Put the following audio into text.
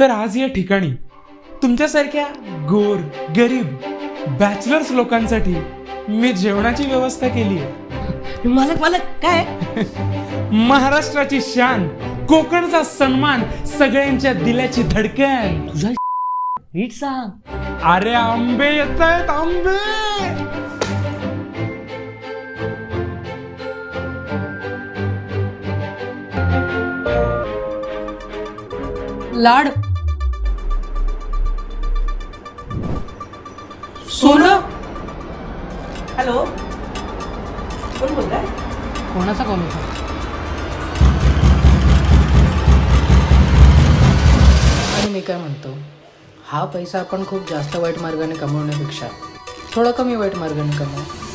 तर आज या ठिकाणी तुमच्यासारख्या गोर गरीब बॅचलर्स लोकांसाठी मी जेवणाची व्यवस्था केली आहे. मालक मालक काय महाराष्ट्राची शान, कोकणचा सन्मान, सगळ्यांच्या दिलाची धडकन. तुझा नीट सांग. अरे आंबे येत आहेत आंबे. लाड सोनं. हॅलो, कोण बोलताय? कोणाचा कॉल होता? आणि मी काय म्हणतो, हा पैसा आपण खूप जास्त वाईट मार्गाने कमवण्यापेक्षा थोडा कमी वाईट मार्गाने कमवू.